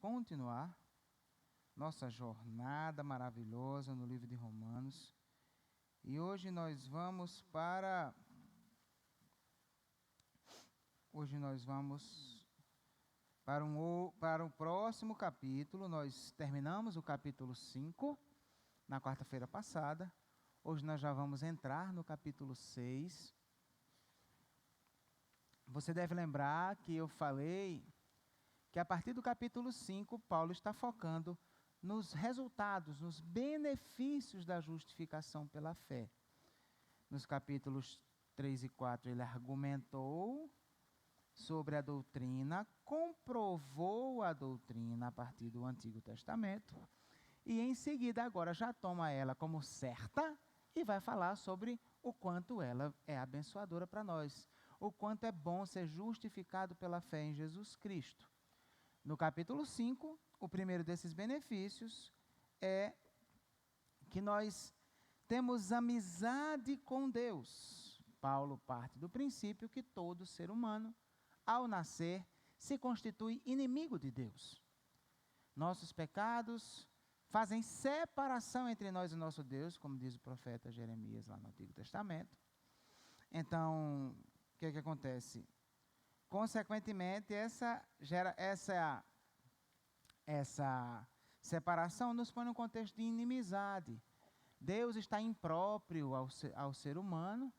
continuar nossa jornada maravilhosa no livro de Romanos. E hoje nós vamos para o próximo capítulo. Nós terminamos o capítulo 5 na quarta-feira passada. Hoje nós já vamos entrar no capítulo 6. Você deve lembrar que eu falei que a partir do capítulo 5, Paulo está focando nos resultados, nos benefícios da justificação pela fé. Nos capítulos 3 e 4, ele argumentou sobre a doutrina, comprovou a doutrina a partir do Antigo Testamento, e em seguida agora já toma ela como certa e vai falar sobre o quanto ela é abençoadora para nós, o quanto é bom ser justificado pela fé em Jesus Cristo. No capítulo 5, o primeiro desses benefícios é que nós temos amizade com Deus. Paulo parte do princípio que todo ser humano, ao nascer, se constitui inimigo de Deus. Nossos pecados fazem separação entre nós e nosso Deus, como diz o profeta Jeremias lá no Antigo Testamento. Então, o que acontece? Consequentemente, essa separação nos põe num contexto de inimizade. Deus está impróprio ao ser humano,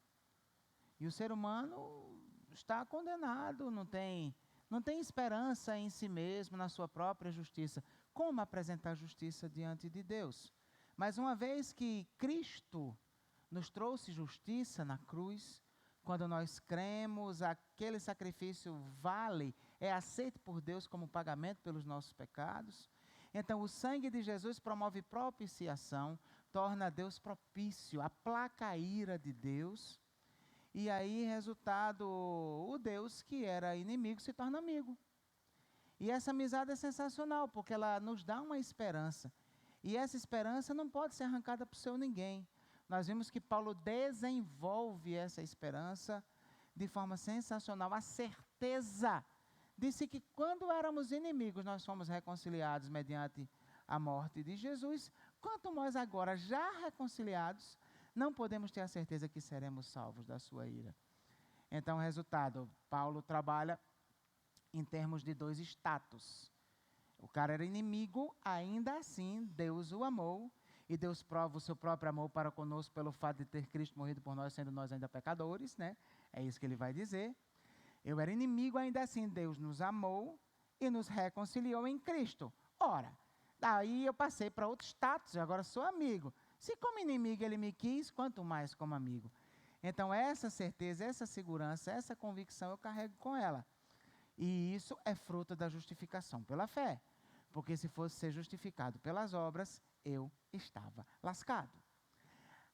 e o ser humano está condenado, não tem esperança em si mesmo, na sua própria justiça. Como apresentar justiça diante de Deus? Mas uma vez que Cristo nos trouxe justiça na cruz, quando nós cremos, aquele sacrifício é aceito por Deus como pagamento pelos nossos pecados. Então, o sangue de Jesus promove propiciação, torna Deus propício, aplaca a ira de Deus. E aí, resultado, o Deus que era inimigo se torna amigo. E essa amizade é sensacional, porque ela nos dá uma esperança. E essa esperança não pode ser arrancada por seu ninguém. Nós vimos que Paulo desenvolve essa esperança de forma sensacional, a certeza de que quando éramos inimigos, nós fomos reconciliados mediante a morte de Jesus. Quanto mais agora, já reconciliados, não podemos ter a certeza que seremos salvos da sua ira. Então, o resultado, Paulo trabalha em termos de dois status. O cara era inimigo, ainda assim, Deus o amou. E Deus prova o seu próprio amor para conosco pelo fato de ter Cristo morrido por nós, sendo nós ainda pecadores, né? É isso que ele vai dizer. Eu era inimigo, ainda assim Deus nos amou e nos reconciliou em Cristo. Ora, daí eu passei para outro status, agora sou amigo. Se como inimigo ele me quis, quanto mais como amigo. Então essa certeza, essa segurança, essa convicção eu carrego com ela. E isso é fruto da justificação pela fé. Porque se fosse ser justificado pelas obras, eu estava lascado.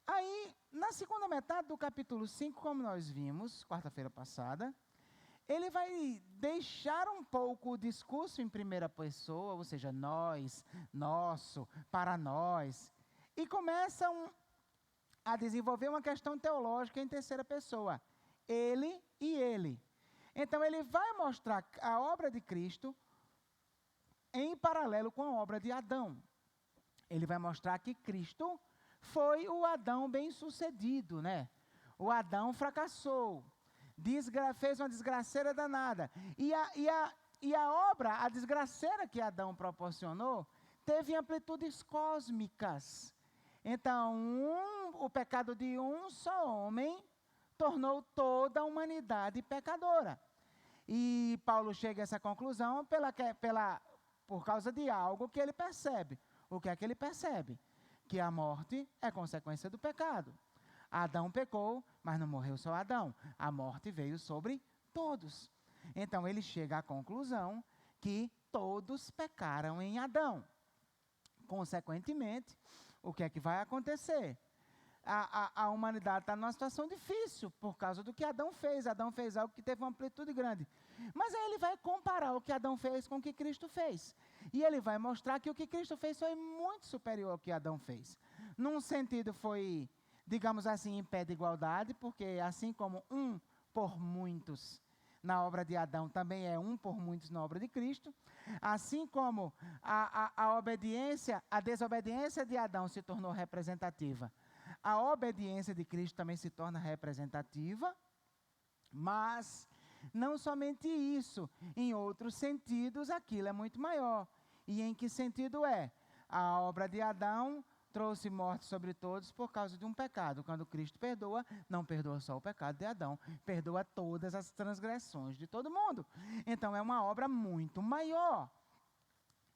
Aí, na segunda metade do capítulo 5, como nós vimos, quarta-feira passada, ele vai deixar um pouco o discurso em primeira pessoa, ou seja, nós, nosso, para nós, e começam a desenvolver uma questão teológica em terceira pessoa, ele e ele. Então, ele vai mostrar a obra de Cristo em paralelo com a obra de Adão. Ele vai mostrar que Cristo foi o Adão bem-sucedido, né? O Adão fracassou, fez uma desgraceira danada. E a obra, a desgraceira que Adão proporcionou, teve amplitudes cósmicas. Então, o pecado de um só homem tornou toda a humanidade pecadora. E Paulo chega a essa conclusão por causa de algo que ele percebe. O que é que ele percebe? Que a morte é consequência do pecado. Adão pecou, mas não morreu só Adão. A morte veio sobre todos. Então ele chega à conclusão que todos pecaram em Adão. Consequentemente, o que é que vai acontecer? A humanidade está numa situação difícil por causa do que Adão fez. Adão fez algo que teve uma amplitude grande. Mas aí ele vai comparar o que Adão fez com o que Cristo fez. E ele vai mostrar que o que Cristo fez foi muito superior ao que Adão fez. Num sentido foi, digamos assim, em pé de igualdade, porque assim como um por muitos na obra de Adão, também é um por muitos na obra de Cristo. Assim como a desobediência de Adão se tornou representativa, a obediência de Cristo também se torna representativa, mas não somente isso, em outros sentidos aquilo é muito maior. E em que sentido é? A obra de Adão trouxe morte sobre todos por causa de um pecado. Quando Cristo perdoa, não perdoa só o pecado de Adão, perdoa todas as transgressões de todo mundo. Então é uma obra muito maior.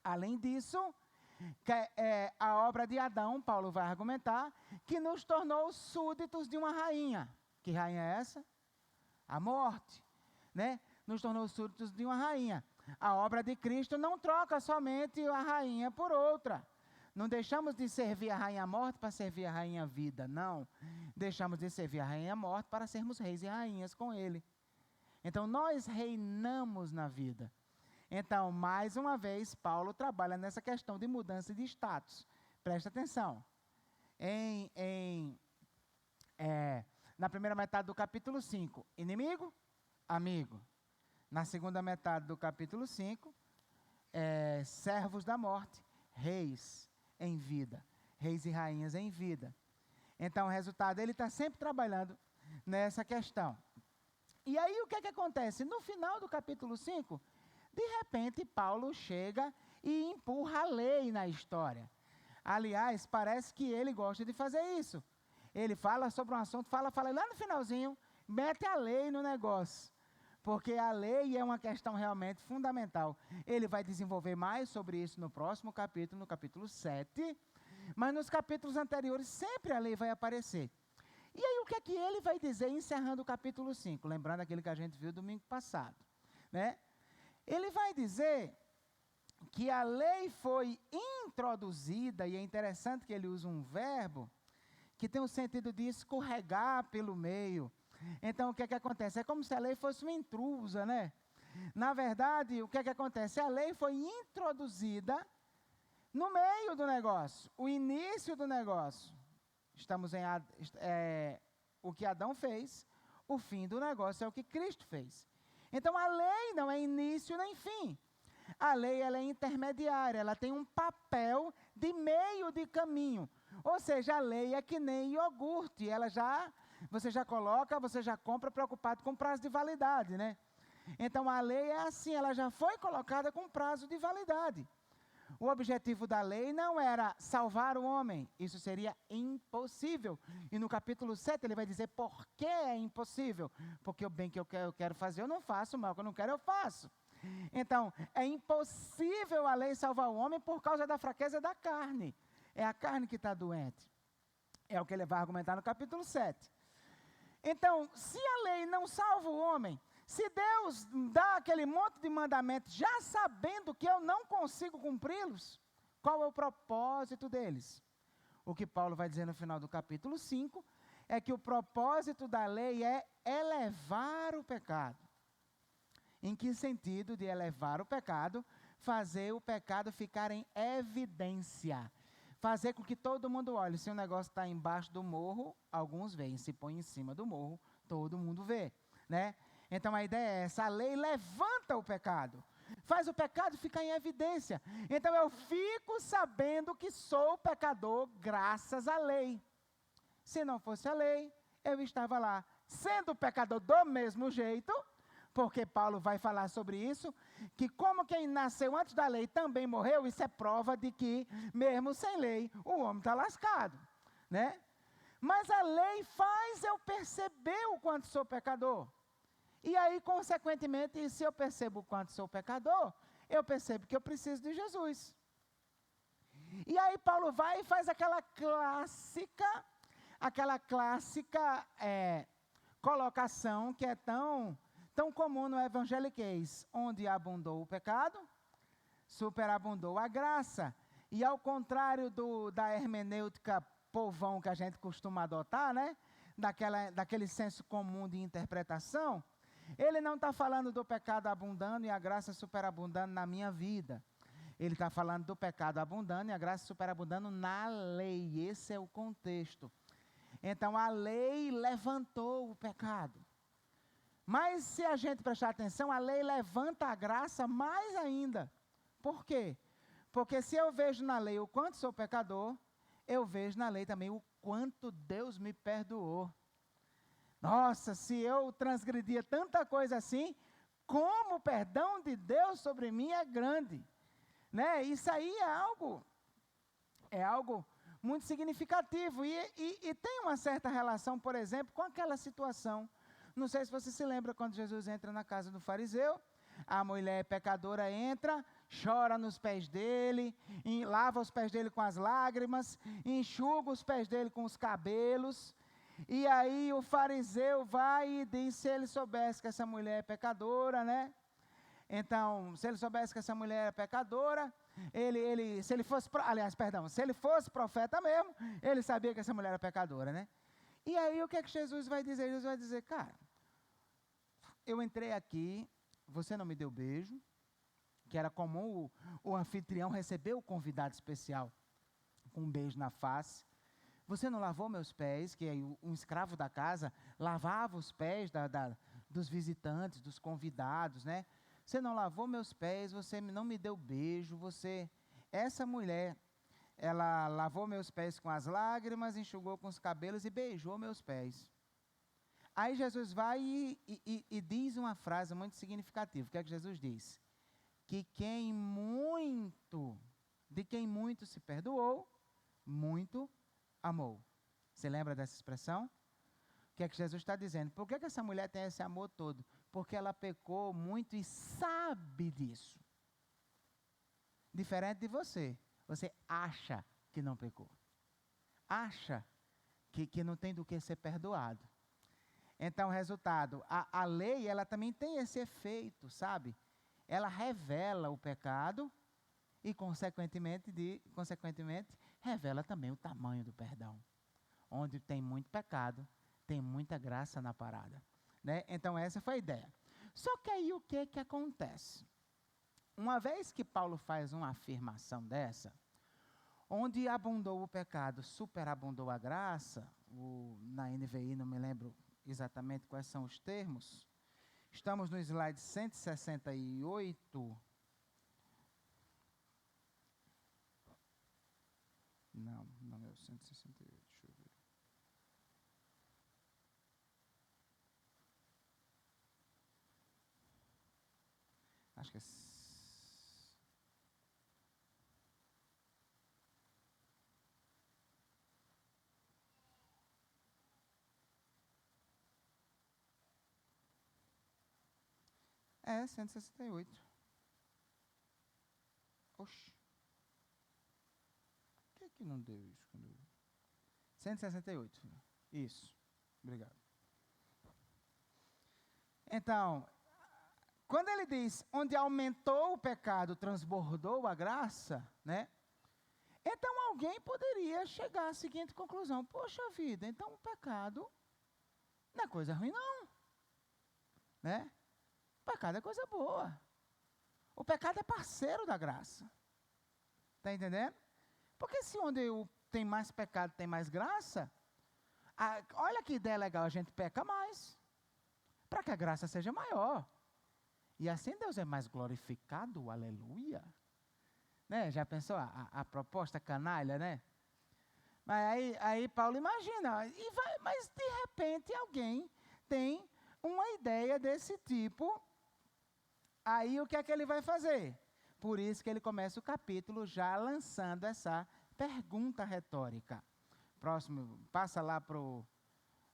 Além disso, a obra de Adão, Paulo vai argumentar, que nos tornou súditos de uma rainha. Que rainha é essa? A morte, né? Nos tornou súditos de uma rainha. A obra de Cristo não troca somente a rainha por outra. Não deixamos de servir a rainha morte para servir a rainha vida, não. Deixamos de servir a rainha morte para sermos reis e rainhas com ele. Então, nós reinamos na vida. Então, mais uma vez, Paulo trabalha nessa questão de mudança de status. Presta atenção. Na primeira metade do capítulo 5, inimigo, amigo. Na segunda metade do capítulo 5, servos da morte, reis em vida, reis e rainhas em vida. Então, o resultado, ele está sempre trabalhando nessa questão. E aí, o que acontece? No final do capítulo 5, de repente, Paulo chega e empurra a lei na história. Aliás, parece que ele gosta de fazer isso. Ele fala sobre um assunto, fala, lá no finalzinho, mete a lei no negócio. Porque a lei é uma questão realmente fundamental. Ele vai desenvolver mais sobre isso no próximo capítulo, no capítulo 7. Mas nos capítulos anteriores, sempre a lei vai aparecer. E aí, o que é que ele vai dizer encerrando o capítulo 5? Lembrando aquilo que a gente viu domingo passado, né? Ele vai dizer que a lei foi introduzida, e é interessante que ele usa um verbo que tem o sentido de escorregar pelo meio. Então, o que acontece? É como se a lei fosse uma intrusa, né? Na verdade, o que acontece? A lei foi introduzida no meio do negócio, o início do negócio. Estamos em o que Adão fez, o fim do negócio é o que Cristo fez. Então, a lei não é início nem fim. A lei, ela é intermediária, ela tem um papel de meio de caminho. Ou seja, a lei é que nem iogurte, você já coloca, você já compra preocupado com prazo de validade, né? Então, a lei é assim, ela já foi colocada com prazo de validade. O objetivo da lei não era salvar o homem, isso seria impossível. E no capítulo 7 ele vai dizer por que é impossível. Porque o bem que eu quero fazer eu não faço, o mal que eu não quero eu faço. Então, é impossível a lei salvar o homem por causa da fraqueza da carne. É a carne que está doente. É o que ele vai argumentar no capítulo 7. Então, se a lei não salva o homem, se Deus dá aquele monte de mandamentos já sabendo que eu não consigo cumpri-los, qual é o propósito deles? O que Paulo vai dizer no final do capítulo 5 é que o propósito da lei é elevar o pecado. Em que sentido de elevar o pecado? Fazer o pecado ficar em evidência. Fazer com que todo mundo olhe. Se o negócio está embaixo do morro, alguns veem. Se põe em cima do morro, todo mundo vê, né? Então a ideia é essa, a lei levanta o pecado, faz o pecado ficar em evidência. Então eu fico sabendo que sou pecador graças à lei. Se não fosse a lei, eu estava lá, sendo pecador do mesmo jeito, porque Paulo vai falar sobre isso, que como quem nasceu antes da lei também morreu, isso é prova de que, mesmo sem lei, o homem está lascado, né? Mas a lei faz eu perceber o quanto sou pecador. E aí, consequentemente, se eu percebo o quanto sou pecador, eu percebo que eu preciso de Jesus. E aí Paulo vai e faz aquela clássica colocação que é tão comum no evangeliquez, onde abundou o pecado, superabundou a graça. E ao contrário da hermenêutica povão que a gente costuma adotar, né? Daquele senso comum de interpretação, ele não está falando do pecado abundando e a graça superabundando na minha vida. Ele está falando do pecado abundando e a graça superabundando na lei. Esse é o contexto. Então, a lei levantou o pecado. Mas se a gente prestar atenção, a lei levanta a graça mais ainda. Por quê? Porque se eu vejo na lei o quanto sou pecador, eu vejo na lei também o quanto Deus me perdoou. Nossa, se eu transgredia tanta coisa assim, como o perdão de Deus sobre mim é grande. Né? Isso aí é algo muito significativo. E tem uma certa relação, por exemplo, com aquela situação. Não sei se você se lembra quando Jesus entra na casa do fariseu, a mulher pecadora entra, chora nos pés dele, lava os pés dele com as lágrimas, enxuga os pés dele com os cabelos. E aí o fariseu vai e diz, se ele soubesse que essa mulher é pecadora, né? Então, se ele soubesse que essa mulher é pecadora, se ele fosse profeta mesmo, ele sabia que essa mulher era pecadora, né? E aí o que é que Jesus vai dizer? Jesus vai dizer, cara, eu entrei aqui, você não me deu beijo, que era comum o anfitrião receber o convidado especial com um beijo na face. Você não lavou meus pés, que aí um escravo da casa lavava os pés dos visitantes, dos convidados, né? Você não lavou meus pés, você não me deu beijo, essa mulher, ela lavou meus pés com as lágrimas, enxugou com os cabelos e beijou meus pés. Aí Jesus vai e diz uma frase muito significativa. O que é que Jesus diz? Que de quem muito se perdoou, muito amou. Você lembra dessa expressão? O que é que Jesus está dizendo? Por que essa mulher tem esse amor todo? Porque ela pecou muito e sabe disso. Diferente de você. Você acha que não pecou. Acha que não tem do que ser perdoado. Então, resultado, a lei, ela também tem esse efeito, sabe? Ela revela o pecado e, consequentemente, revela também o tamanho do perdão. Onde tem muito pecado, tem muita graça na parada. Né? Então, essa foi a ideia. Só que aí o que acontece? Uma vez que Paulo faz uma afirmação dessa, onde abundou o pecado, superabundou a graça, na NVI não me lembro exatamente quais são os termos, estamos no slide 168. Não é o 168, deixa eu ver. Acho que é... É, 168. Oxi. Por que não deu isso? 168. Isso. Obrigado. Então, quando ele diz, onde aumentou o pecado, transbordou a graça, né? Então alguém poderia chegar à seguinte conclusão: poxa vida, então o pecado não é coisa ruim não, né? O pecado é coisa boa. O pecado é parceiro da graça. Está entendendo? Porque se onde tem mais pecado tem mais graça, olha que ideia legal, a gente peca mais, para que a graça seja maior. E assim Deus é mais glorificado, aleluia. Né? Já pensou a proposta canalha, né? Mas aí Paulo imagina, mas de repente alguém tem uma ideia desse tipo, aí o que é que ele vai fazer? Por isso que ele começa o capítulo já lançando essa pergunta retórica. Próximo, passa lá para o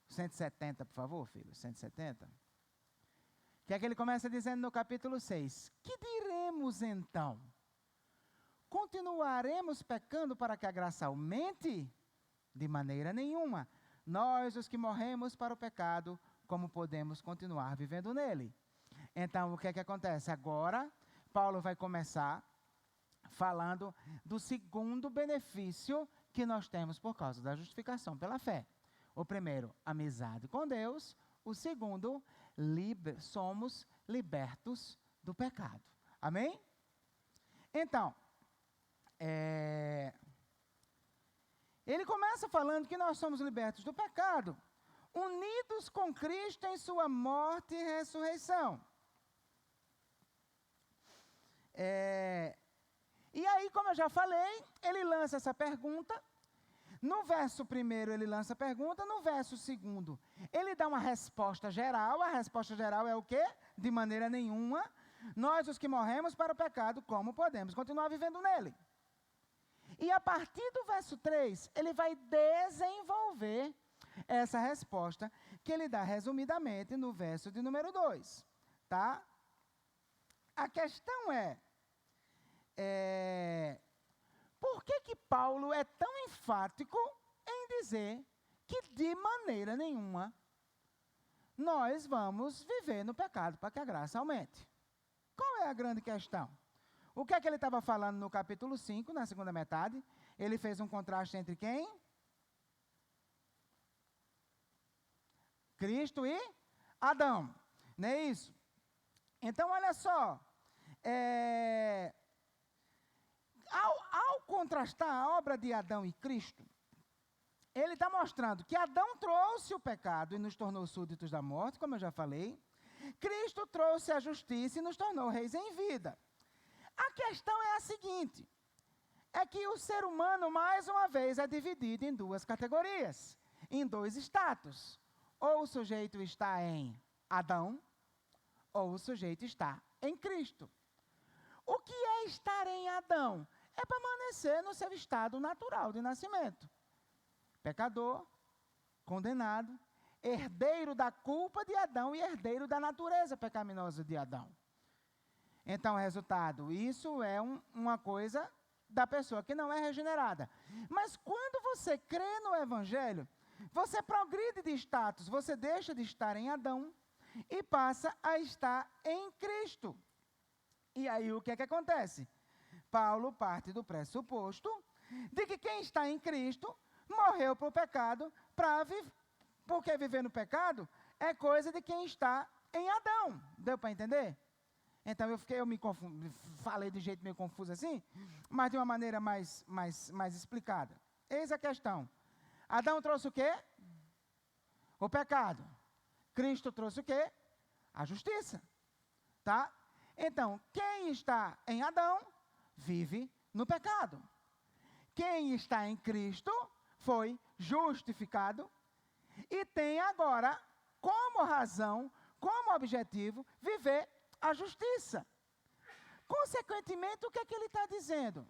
170, por favor, filho, 170. Que é que ele começa dizendo no capítulo 6, que diremos então? Continuaremos pecando para que a graça aumente? De maneira nenhuma. Nós, os que morremos para o pecado, como podemos continuar vivendo nele? Então, o que é que acontece? Agora, Paulo vai começar falando do segundo benefício que nós temos por causa da justificação pela fé. O primeiro, amizade com Deus. O segundo, somos libertos do pecado. Amém? Então, ele começa falando que nós somos libertos do pecado, unidos com Cristo em sua morte e ressurreição. E aí, como eu já falei, ele lança essa pergunta. No verso 1 ele lança a pergunta, no verso 2 ele dá uma resposta geral. A resposta geral é o quê? De maneira nenhuma. Nós, os que morremos para o pecado, como podemos continuar vivendo nele? E a partir do verso 3, ele vai desenvolver essa resposta, que ele dá resumidamente no verso de número 2. Tá? A questão por que Paulo é tão enfático em dizer que de maneira nenhuma nós vamos viver no pecado para que a graça aumente? Qual é a grande questão? O que é que ele estava falando no capítulo 5, na segunda metade? Ele fez um contraste entre quem? Cristo e Adão. Não é isso? Então, olha só. Ao contrastar a obra de Adão e Cristo, ele está mostrando que Adão trouxe o pecado e nos tornou súditos da morte, como eu já falei. Cristo trouxe a justiça e nos tornou reis em vida. A questão é a seguinte, é que o ser humano, mais uma vez, é dividido em duas categorias, em dois status. Ou o sujeito está em Adão, ou o sujeito está em Cristo. O que é estar em Adão? É permanecer no seu estado natural de nascimento. Pecador, condenado, herdeiro da culpa de Adão e herdeiro da natureza pecaminosa de Adão. Então, resultado, isso é uma coisa da pessoa que não é regenerada. Mas quando você crê no Evangelho, você progride de status, você deixa de estar em Adão e passa a estar em Cristo. E aí o que é que acontece? Paulo parte do pressuposto de que quem está em Cristo morreu para o pecado, porque viver no pecado é coisa de quem está em Adão. Deu para entender? Então eu me falei de jeito meio confuso assim, mas de uma maneira mais explicada. Eis a questão. Adão trouxe o quê? O pecado. Cristo trouxe o quê? A justiça. Tá? Então, quem está em Adão, vive no pecado. Quem está em Cristo, foi justificado e tem agora, como razão, como objetivo, viver a justiça. Consequentemente, o que é que ele está dizendo?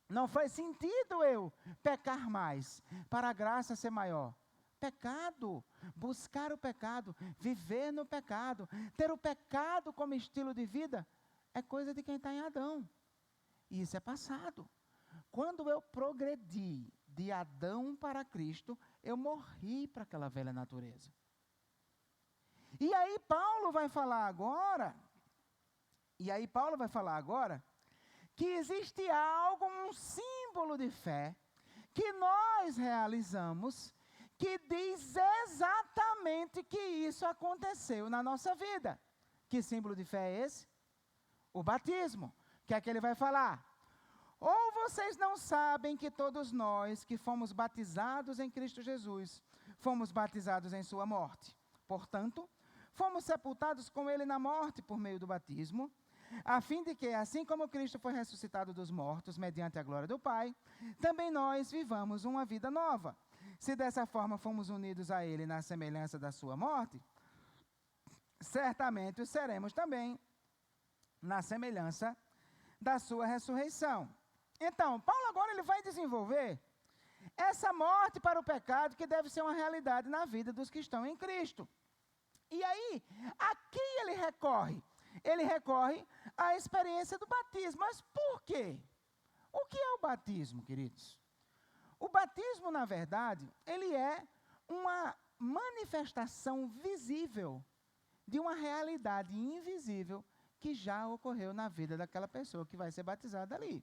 Não faz sentido eu pecar mais, para a graça ser maior. Pecado, buscar o pecado, viver no pecado, ter o pecado como estilo de vida, é coisa de quem está em Adão. E isso é passado. Quando eu progredi de Adão para Cristo, eu morri para aquela velha natureza. E aí Paulo vai falar agora, que existe algo, um símbolo de fé, que nós realizamos, que diz exatamente que isso aconteceu na nossa vida. Que símbolo de fé é esse? O batismo. O que é que ele vai falar? Ou vocês não sabem que todos nós que fomos batizados em Cristo Jesus, fomos batizados em sua morte. Portanto, fomos sepultados com ele na morte por meio do batismo, a fim de que, assim como Cristo foi ressuscitado dos mortos, mediante a glória do Pai, também nós vivamos uma vida nova. Se dessa forma fomos unidos a ele na semelhança da sua morte, certamente o seremos também na semelhança da sua ressurreição. Então, Paulo agora ele vai desenvolver essa morte para o pecado que deve ser uma realidade na vida dos que estão em Cristo. E aí, aqui ele recorre à experiência do batismo. Mas por quê? O que é o batismo, queridos? O batismo, na verdade, ele é uma manifestação visível de uma realidade invisível que já ocorreu na vida daquela pessoa que vai ser batizada ali.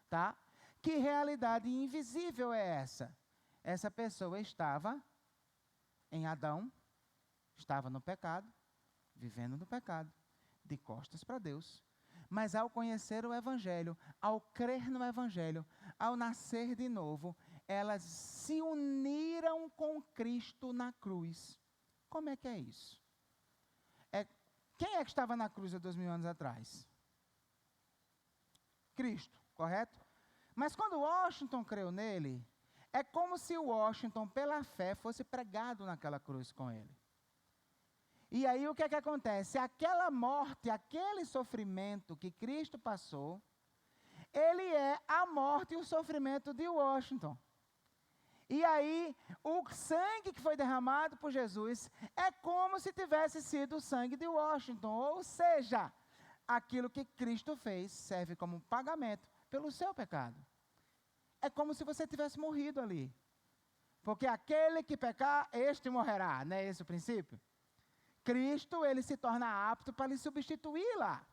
Tá? Que realidade invisível é essa? Essa pessoa estava em Adão, estava no pecado, vivendo no pecado, de costas para Deus. Mas ao conhecer o Evangelho, ao crer no Evangelho, ao nascer de novo, elas se uniram com Cristo na cruz. Como é que é isso? Quem é que estava na cruz há 2000 anos atrás? Cristo, correto? Mas quando Washington creu nele, é como se Washington, pela fé, fosse pregado naquela cruz com ele. E aí o que é que acontece? Aquela morte, aquele sofrimento que Cristo passou, ele é a morte e o sofrimento de Washington. E aí, o sangue que foi derramado por Jesus é como se tivesse sido o sangue de Washington. Ou seja, aquilo que Cristo fez serve como pagamento pelo seu pecado. É como se você tivesse morrido ali. Porque aquele que pecar, este morrerá. Não é esse o princípio? Cristo, ele se torna apto para lhe substituir lá.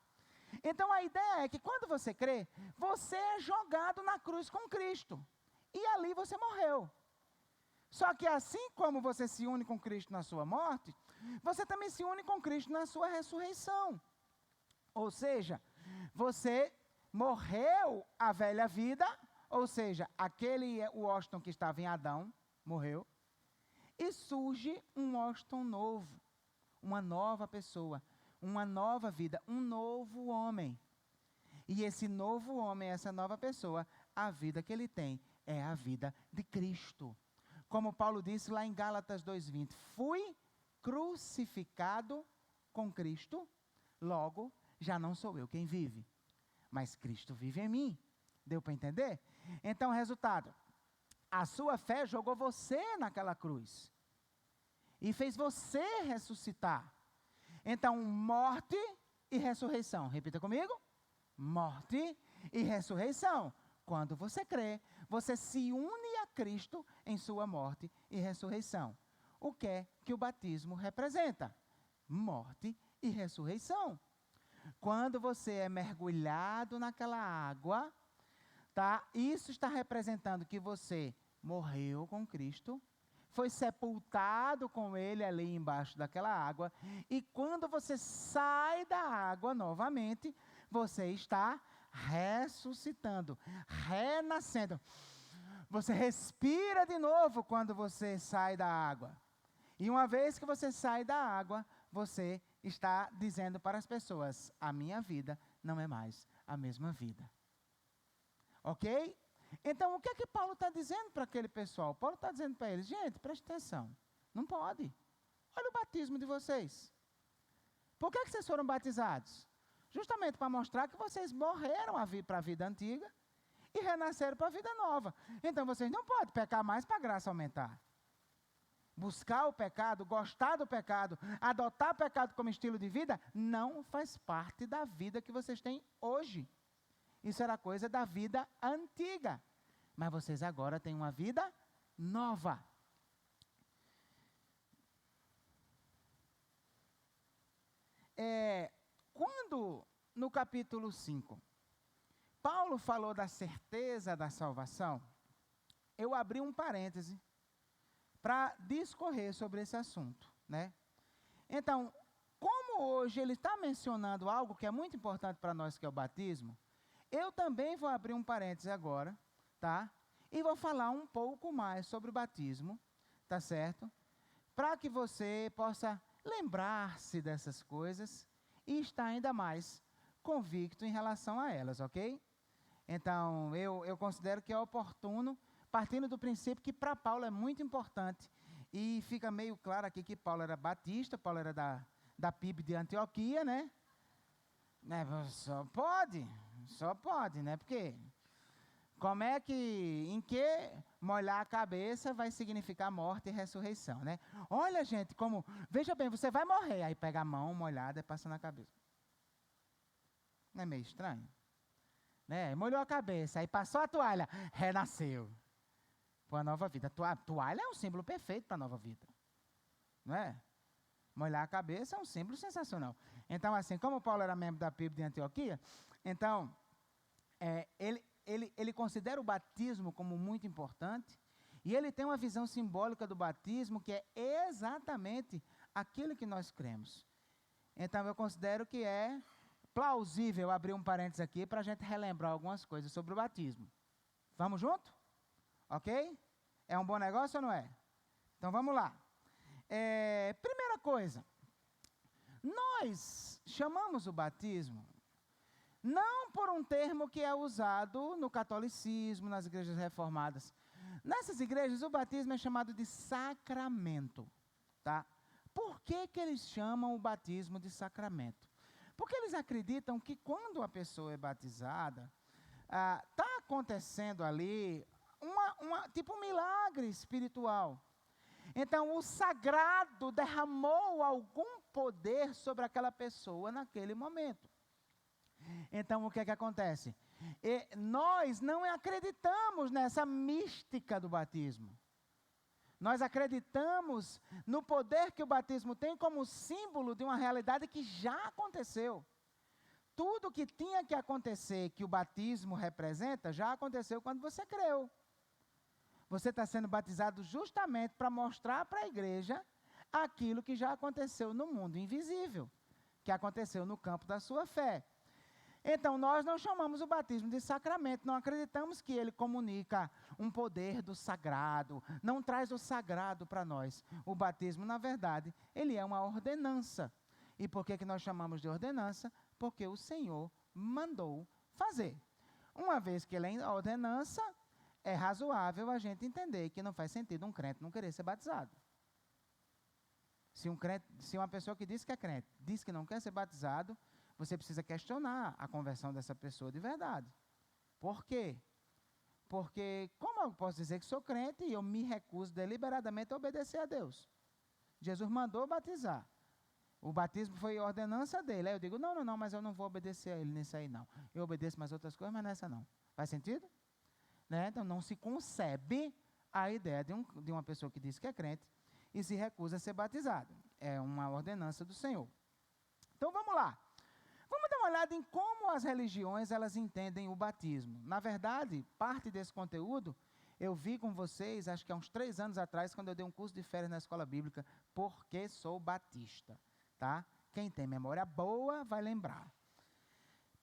Então, a ideia é que quando você crê, você é jogado na cruz com Cristo. E ali você morreu. Só que assim como você se une com Cristo na sua morte, você também se une com Cristo na sua ressurreição. Ou seja, você morreu a velha vida, ou seja, aquele Washington que estava em Adão, morreu, e surge um Washington novo, uma nova pessoa, uma nova vida, um novo homem. E esse novo homem, essa nova pessoa, a vida que ele tem é a vida de Cristo. Como Paulo disse lá em Gálatas 2:20, fui crucificado com Cristo, logo já não sou eu quem vive, mas Cristo vive em mim. Deu para entender? Então, resultado, a sua fé jogou você naquela cruz e fez você ressuscitar. Então, morte e ressurreição. Repita comigo. Morte e ressurreição. Quando você crê, você se une a Cristo em sua morte e ressurreição. O que é que o batismo representa? Morte e ressurreição. Quando você é mergulhado naquela água, tá? Isso está representando que você morreu com Cristo, foi sepultado com Ele ali embaixo daquela água, e quando você sai da água novamente, você está ressuscitando, renascendo. Você respira de novo quando você sai da água. E uma vez que você sai da água, você está dizendo para as pessoas, a minha vida não é mais a mesma vida. Ok? Então, o que é que Paulo está dizendo para aquele pessoal? Paulo está dizendo para eles, gente, preste atenção, não pode. Olha o batismo de vocês. Por que vocês foram batizados? Justamente para mostrar que vocês morreram para a vida antiga e renasceram para a vida nova. Então, vocês não podem pecar mais para a graça aumentar. Buscar o pecado, gostar do pecado, adotar o pecado como estilo de vida, não faz parte da vida que vocês têm hoje. Isso era coisa da vida antiga. Mas vocês agora têm uma vida nova. Quando, no capítulo 5, Paulo falou da certeza da salvação, eu abri um parêntese para discorrer sobre esse assunto, né? Então, como hoje ele está mencionando algo que é muito importante para nós, que é o batismo, eu também vou abrir um parêntese agora, tá? E vou falar um pouco mais sobre o batismo, tá certo? Para que você possa lembrar-se dessas coisas e estar ainda mais convicto em relação a elas, ok? Então, eu considero que é oportuno, partindo do princípio que para Paulo é muito importante, e fica meio claro aqui que Paulo era batista, Paulo era da PIB de Antioquia, né? Só pode, né? Porque em que molhar a cabeça vai significar morte e ressurreição, né? Olha, gente, veja bem, você vai morrer, aí pega a mão molhada e passa na cabeça. Não é meio estranho? Né? Molhou a cabeça, aí passou a toalha, renasceu. Para a nova vida. A toalha é um símbolo perfeito para a nova vida. Não é? Molhar a cabeça é um símbolo sensacional. Então, assim, como Paulo era membro da PIB de Antioquia, então, ele considera o batismo como muito importante, e ele tem uma visão simbólica do batismo que é exatamente aquilo que nós cremos. Então, eu considero que é plausível abrir um parênteses aqui para a gente relembrar algumas coisas sobre o batismo. Vamos junto? Ok? É um bom negócio ou não é? Então vamos lá. Primeira coisa, nós chamamos o batismo não por um termo que é usado no catolicismo, nas igrejas reformadas. Nessas igrejas, o batismo é chamado de sacramento. Tá? Por que eles chamam o batismo de sacramento? Porque eles acreditam que quando a pessoa é batizada, está acontecendo ali tipo um milagre espiritual. Então, o sagrado derramou algum poder sobre aquela pessoa naquele momento. Então, o que é que acontece? Nós não acreditamos nessa mística do batismo. Nós acreditamos no poder que o batismo tem como símbolo de uma realidade que já aconteceu. Tudo que tinha que acontecer, que o batismo representa, já aconteceu quando você creu. Você está sendo batizado justamente para mostrar para a igreja aquilo que já aconteceu no mundo invisível, que aconteceu no campo da sua fé. Então, nós não chamamos o batismo de sacramento, não acreditamos que ele comunica um poder do sagrado, não traz o sagrado para nós. O batismo, na verdade, ele é uma ordenança. E por que nós chamamos de ordenança? Porque o Senhor mandou fazer. Uma vez que ele é ordenança, é razoável a gente entender que não faz sentido um crente não querer ser batizado. Se uma pessoa que diz que é crente, diz que não quer ser batizado, você precisa questionar a conversão dessa pessoa de verdade. Por quê? Porque como eu posso dizer que sou crente e eu me recuso deliberadamente a obedecer a Deus? Jesus mandou batizar. O batismo foi a ordenança dele. Aí eu digo, não, mas eu não vou obedecer a ele nesse aí não. Eu obedeço mais outras coisas, mas nessa não. Faz sentido? Né? Então não se concebe a ideia de uma pessoa que diz que é crente e se recusa a ser batizado. É uma ordenança do Senhor. Então vamos lá. Vamos dar uma olhada em como as religiões elas entendem o batismo. Na verdade, parte desse conteúdo eu vi com vocês, acho que há uns 3 anos atrás, quando eu dei um curso de férias na escola bíblica, porque sou batista. Tá? Quem tem memória boa vai lembrar.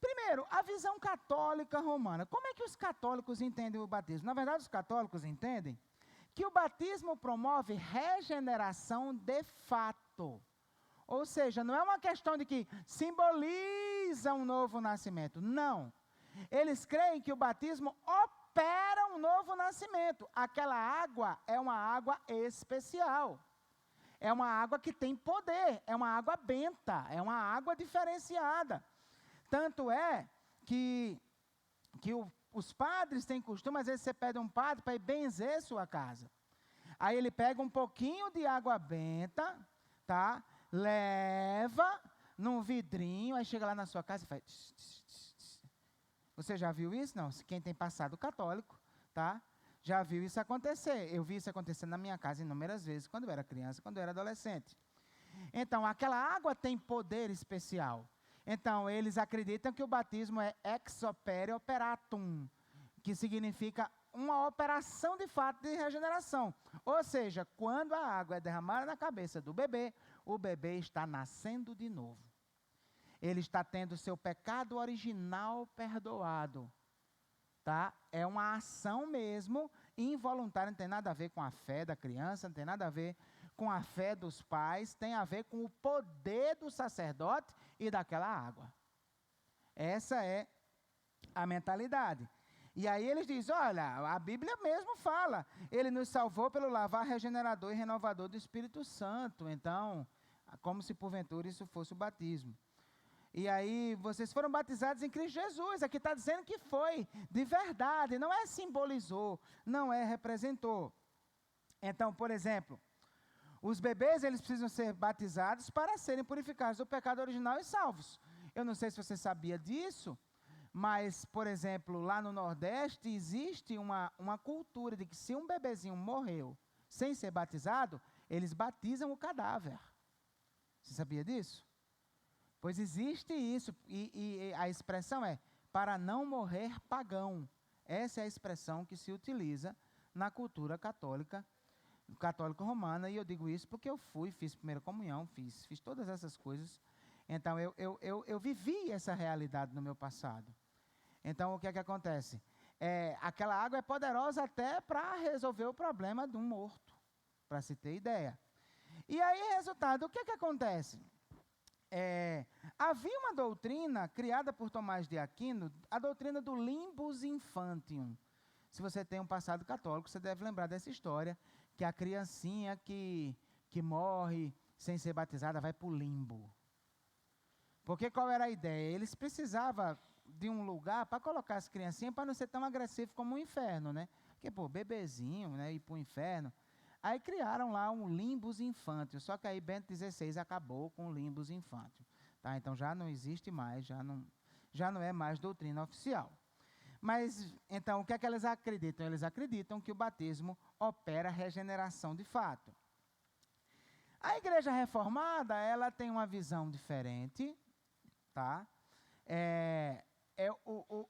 Primeiro, a visão católica romana. Como é que os católicos entendem o batismo? Na verdade, os católicos entendem que o batismo promove regeneração de fato. Ou seja, não é uma questão de que simboliza um novo nascimento. Não. Eles creem que o batismo opera um novo nascimento. Aquela água é uma água especial. É uma água que tem poder. É uma água benta. É uma água diferenciada. Tanto é que os padres têm costume, às vezes você pede um padre para ir benzer sua casa. Aí ele pega um pouquinho de água benta, tá? Leva num vidrinho, aí chega lá na sua casa e faz... Tss, tss, tss. Você já viu isso? Não, quem tem passado católico, tá? Já viu isso acontecer. Eu vi isso acontecer na minha casa inúmeras vezes, quando eu era criança, quando eu era adolescente. Então, aquela água tem poder especial. Então, eles acreditam que o batismo é ex opere operatum, que significa uma operação de fato de regeneração. Ou seja, quando a água é derramada na cabeça do bebê, o bebê está nascendo de novo. Ele está tendo seu pecado original perdoado. Tá? É uma ação mesmo involuntária, não tem nada a ver com a fé da criança, não tem nada a ver com a fé dos pais, tem a ver com o poder do sacerdote e daquela água. Essa é a mentalidade. E aí eles dizem, olha, a Bíblia mesmo fala, ele nos salvou pelo lavar regenerador e renovador do Espírito Santo. Então, como se porventura isso fosse o batismo. E aí, vocês foram batizados em Cristo Jesus. Aqui está dizendo que foi de verdade, não é simbolizou, não é representou. Então, por exemplo, os bebês, eles precisam ser batizados para serem purificados do pecado original e salvos. Eu não sei se você sabia disso, mas, por exemplo, lá no Nordeste, existe uma cultura de que se um bebezinho morreu sem ser batizado, eles batizam o cadáver. Você sabia disso? Pois existe isso, e a expressão é, para não morrer pagão. Essa é a expressão que se utiliza na cultura católica romana, e eu digo isso porque eu fiz primeira comunhão, fiz todas essas coisas. Então, eu vivi essa realidade no meu passado. Então, o que é que acontece? aquela água é poderosa até para resolver o problema de um morto, para se ter ideia. E aí, resultado, o que acontece? Havia uma doutrina criada por Tomás de Aquino, a doutrina do limbus infantium. Se você tem um passado católico, você deve lembrar dessa história, que a criancinha que morre sem ser batizada vai para o limbo. Porque qual era a ideia? Eles precisavam de um lugar para colocar as criancinhas para não ser tão agressivo como o inferno, né? Porque, bebezinho, né, ir para o inferno. Aí criaram lá um limbus infantium, só que aí Bento XVI acabou com o limbus infantium. Tá? Então já não existe mais, já não é mais doutrina oficial. Mas, então, o que é que eles acreditam? Eles acreditam que o batismo opera a regeneração de fato. A Igreja Reformada, ela tem uma visão diferente, tá?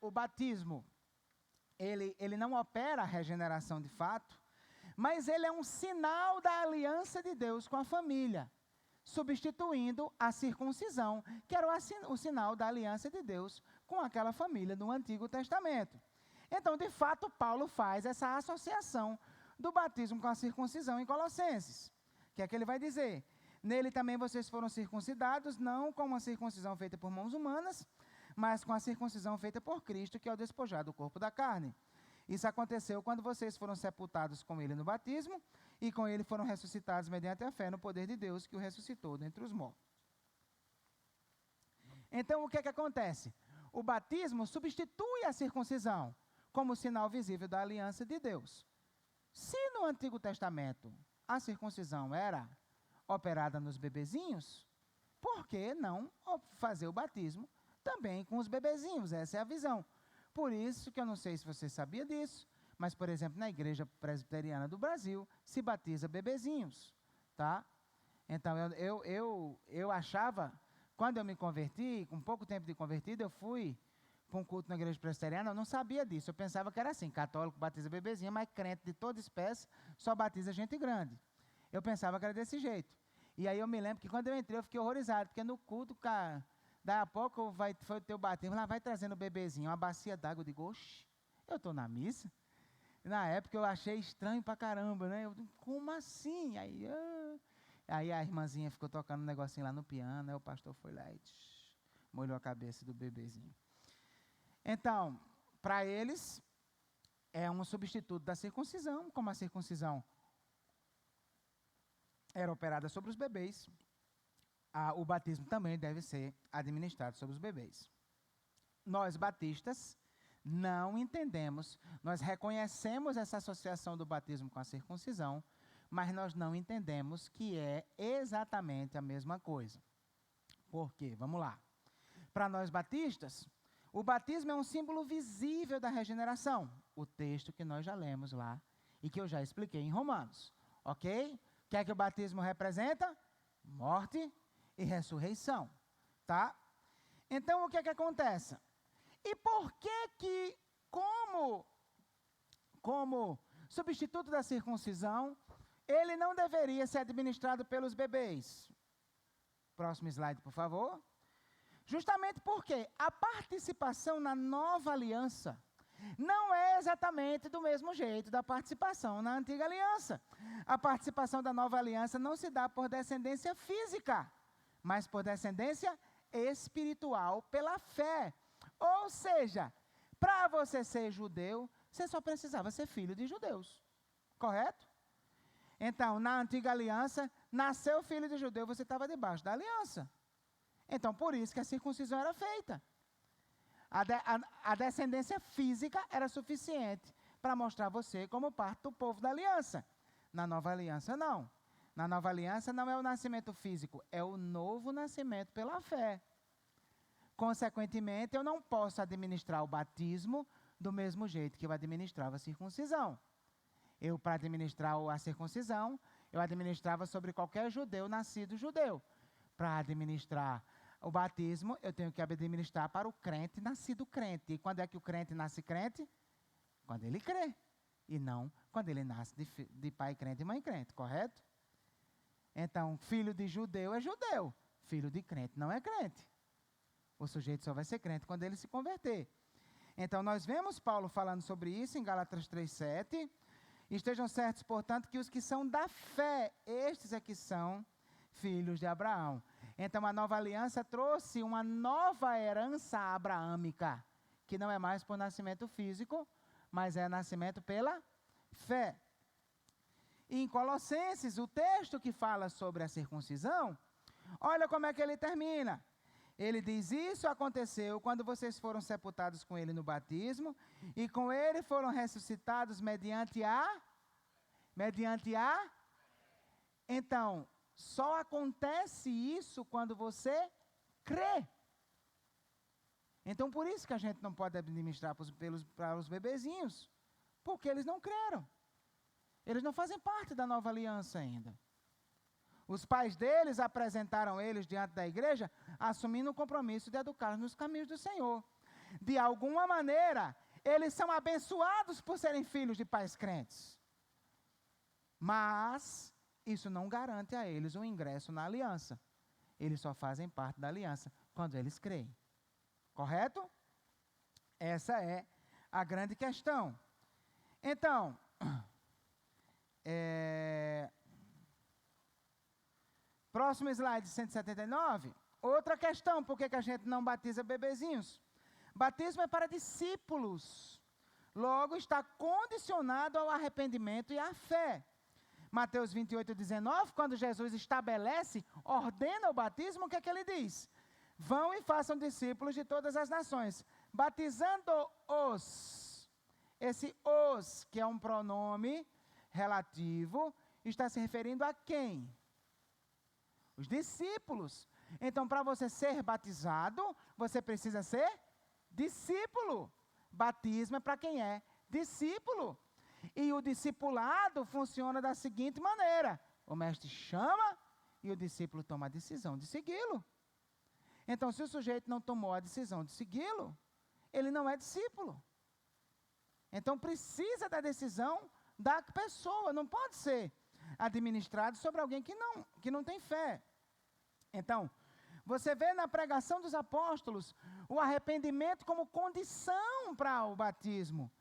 O batismo, ele não opera a regeneração de fato, mas ele é um sinal da aliança de Deus com a família, substituindo a circuncisão, que era o sinal da aliança de Deus com aquela família do Antigo Testamento. Então, de fato, Paulo faz essa associação do batismo com a circuncisão em Colossenses. O que é que ele vai dizer? Nele também vocês foram circuncidados, não com uma circuncisão feita por mãos humanas, mas com a circuncisão feita por Cristo, que é o despojar do corpo da carne. Isso aconteceu quando vocês foram sepultados com ele no batismo, e com ele foram ressuscitados mediante a fé no poder de Deus, que o ressuscitou dentre os mortos. Então, o que é que acontece? O batismo substitui a circuncisão como sinal visível da aliança de Deus. Se no Antigo Testamento a circuncisão era operada nos bebezinhos, por que não fazer o batismo também com os bebezinhos? Essa é a visão. Por isso que eu não sei se você sabia disso, mas, por exemplo, na Igreja Presbiteriana do Brasil, se batiza bebezinhos, tá? Então, eu achava, quando eu me converti, com pouco tempo de convertido, eu fui para um culto na Igreja Presbiteriana, eu não sabia disso, eu pensava que era assim, católico batiza bebezinho, mas crente de toda espécie só batiza gente grande. Eu pensava que era desse jeito. E aí eu me lembro que quando eu entrei, eu fiquei horrorizado, porque no culto, daí a pouco foi o teu batismo, lá vai trazendo o bebezinho, uma bacia d'água, eu digo, oxe, eu estou na missa? Na época eu achei estranho pra caramba, né? Eu, como assim? Aí a irmãzinha ficou tocando um negocinho lá no piano, aí o pastor foi lá e molhou a cabeça do bebezinho. Então, para eles, é um substituto da circuncisão, como a circuncisão era operada sobre os bebês, o batismo também deve ser administrado sobre os bebês. Nós, batistas, não entendemos, nós reconhecemos essa associação do batismo com a circuncisão, mas nós não entendemos que é exatamente a mesma coisa. Por quê? Vamos lá. Para nós batistas, o batismo é um símbolo visível da regeneração, o texto que nós já lemos lá e que eu já expliquei em Romanos, ok? O que é que o batismo representa? Morte e ressurreição, tá? Então, o que é que acontece? E por que como substituto da circuncisão, ele não deveria ser administrado pelos bebês? Próximo slide, por favor. Justamente porque a participação na nova aliança não é exatamente do mesmo jeito da participação na antiga aliança. A participação da nova aliança não se dá por descendência física, mas por descendência espiritual pela fé. Ou seja, para você ser judeu, você só precisava ser filho de judeus. Correto? Então, na antiga aliança, nasceu filho de judeu, você estava debaixo da aliança. Então, por isso que a circuncisão era feita. A descendência física era suficiente para mostrar você como parte do povo da aliança. Na nova aliança, não. Na nova aliança, não é o nascimento físico, é o novo nascimento pela fé. Consequentemente, eu não posso administrar o batismo do mesmo jeito que eu administrava a circuncisão. Eu, para administrar a circuncisão, eu administrava sobre qualquer judeu nascido judeu. Para administrar o batismo, eu tenho que administrar para o crente nascido crente. E quando é que o crente nasce crente? Quando ele crê. E não quando ele nasce de pai crente e mãe crente, correto? Então, filho de judeu é judeu. Filho de crente não é crente. O sujeito só vai ser crente quando ele se converter. Então, nós vemos Paulo falando sobre isso em Gálatas 3:7. Estejam certos, portanto, que os que são da fé, estes é que são filhos de Abraão. Então, a nova aliança trouxe uma nova herança abraâmica, que não é mais por nascimento físico, mas é nascimento pela fé. E em Colossenses, o texto que fala sobre a circuncisão, olha como é que ele termina. Ele diz: isso aconteceu quando vocês foram sepultados com ele no batismo, e com ele foram ressuscitados mediante a... Então, só acontece isso quando você crê. Então, por isso que a gente não pode administrar para os bebezinhos, porque eles não creram. Eles não fazem parte da nova aliança ainda. Os pais deles apresentaram eles diante da igreja, assumindo o compromisso de educá-los nos caminhos do Senhor. De alguma maneira, eles são abençoados por serem filhos de pais crentes. Mas isso não garante a eles um ingresso na aliança. Eles só fazem parte da aliança quando eles creem. Correto? Essa é a grande questão. Então, próximo slide, 179. Outra questão, por que a gente não batiza bebezinhos? Batismo é para discípulos. Logo, está condicionado ao arrependimento e à fé. Mateus 28:19, quando Jesus estabelece, ordena o batismo, o que é que ele diz? Vão e façam discípulos de todas as nações, batizando-os. Esse os, que é um pronome relativo, está se referindo a quem? Os discípulos. Então, para você ser batizado, você precisa ser discípulo. Batismo é para quem é discípulo. E o discipulado funciona da seguinte maneira: o mestre chama e o discípulo toma a decisão de segui-lo. Então, se o sujeito não tomou a decisão de segui-lo, ele não é discípulo. Então, precisa da decisão da pessoa, não pode ser administrado sobre alguém que não tem fé. Então, você vê na pregação dos apóstolos o arrependimento como condição para o batismo.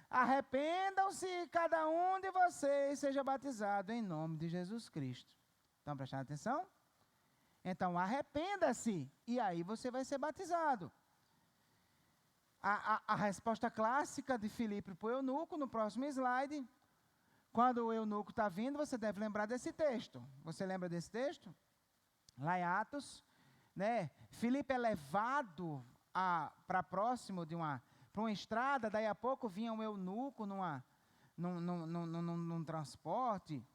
Arrependam-se cada um de vocês seja batizado em nome de Jesus Cristo. Estão prestando atenção? Então, arrependa-se e aí você vai ser batizado. A resposta clássica de Filipe para o eunuco, no próximo slide. Quando o eunuco está vindo, você deve lembrar desse texto. Você lembra desse texto? Lá em Atos, né? Filipe é levado para próximo para uma estrada, daí a pouco vinha um eunuco num transporte,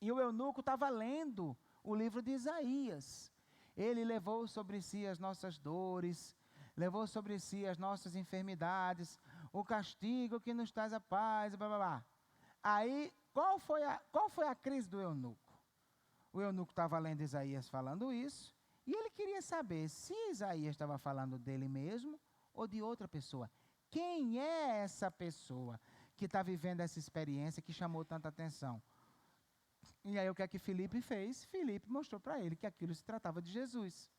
e o eunuco estava lendo o livro de Isaías. Ele levou sobre si as nossas dores, levou sobre si as nossas enfermidades, o castigo que nos traz a paz, blá blá blá. Aí, qual foi a crise do eunuco? O eunuco estava lendo Isaías falando isso, e ele queria saber se Isaías estava falando dele mesmo ou de outra pessoa. Quem é essa pessoa que está vivendo essa experiência que chamou tanta atenção? E aí o que é que Filipe fez? Filipe mostrou para ele que aquilo se tratava de Jesus.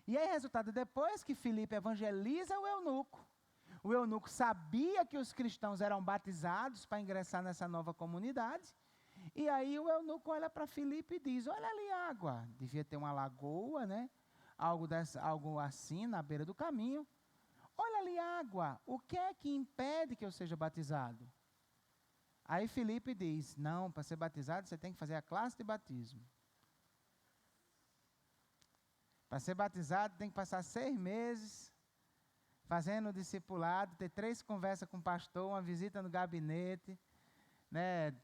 E aí, resultado, depois que Filipe evangeliza o eunuco sabia que os cristãos eram batizados para ingressar nessa nova comunidade. E aí o eunuco olha para Filipe e diz: olha ali a água. Devia ter uma lagoa, né? Algo assim na beira do caminho. Olha ali a água. O que é que impede que eu seja batizado? Aí Filipe diz: não, para ser batizado você tem que fazer a classe de batismo. Para ser batizado tem que passar 6 meses fazendo o discipulado, ter 3 conversas com o pastor, uma visita no gabinete, né,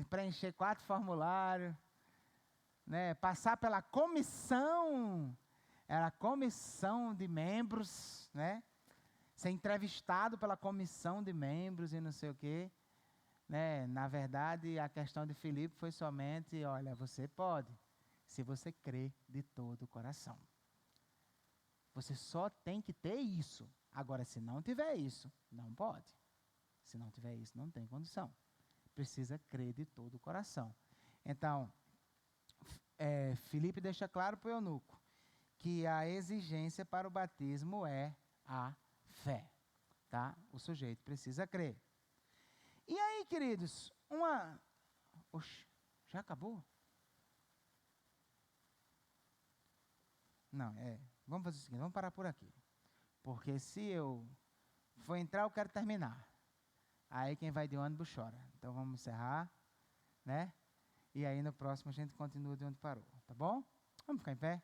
preencher 4 formulários, né, passar pela comissão, era a comissão de membros, né, ser entrevistado pela comissão de membros e não sei o quê. Né? Na verdade, a questão de Filipe foi somente: olha, você pode, se você crê de todo o coração. Você só tem que ter isso. Agora, se não tiver isso, não pode. Se não tiver isso, não tem condição. Precisa crer de todo o coração. Então, Filipe deixa claro para o eunuco que a exigência para o batismo é a fé, tá? O sujeito precisa crer. E aí, queridos, Oxe, já acabou? Não, vamos fazer o seguinte, vamos parar por aqui. Porque se eu for entrar, eu quero terminar. Aí quem vai de ônibus chora. Então vamos encerrar, né? E aí no próximo a gente continua de onde parou, tá bom? Vamos ficar em pé?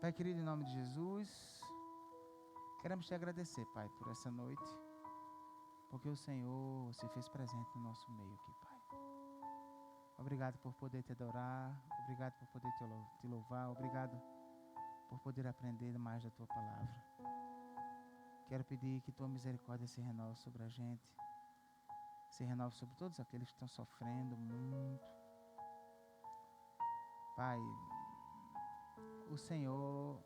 Pai querido, em nome de Jesus, queremos te agradecer, Pai, por essa noite, porque o Senhor se fez presente no nosso meio aqui, Pai. Obrigado por poder te adorar, obrigado por poder te louvar, obrigado por poder aprender mais da tua palavra. Quero pedir que tua misericórdia se renove sobre a gente, se renove sobre todos aqueles que estão sofrendo muito. Pai, o Senhor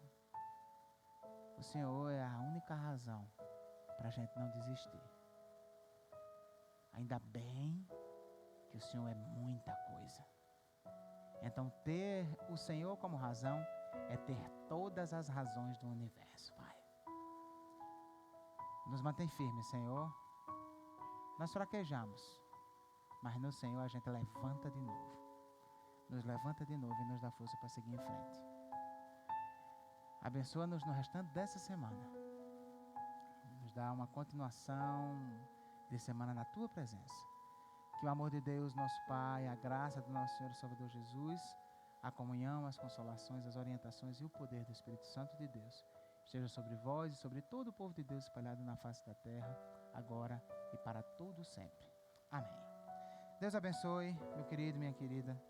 é a única razão para a gente não desistir. Ainda bem que o Senhor é muita coisa. Então ter o Senhor como razão é ter todas as razões do universo, Pai. Nos mantém firmes, Senhor. Nós fraquejamos, mas no Senhor a gente levanta de novo. Nos levanta de novo e nos dá força para seguir em frente. Abençoa-nos no restante dessa semana. Nos dá uma continuação de semana na tua presença. Que o amor de Deus, nosso Pai, a graça do nosso Senhor e Salvador Jesus, a comunhão, as consolações, as orientações e o poder do Espírito Santo de Deus esteja sobre vós e sobre todo o povo de Deus espalhado na face da terra, agora e para todo sempre. Amém. Deus abençoe, meu querido, minha querida.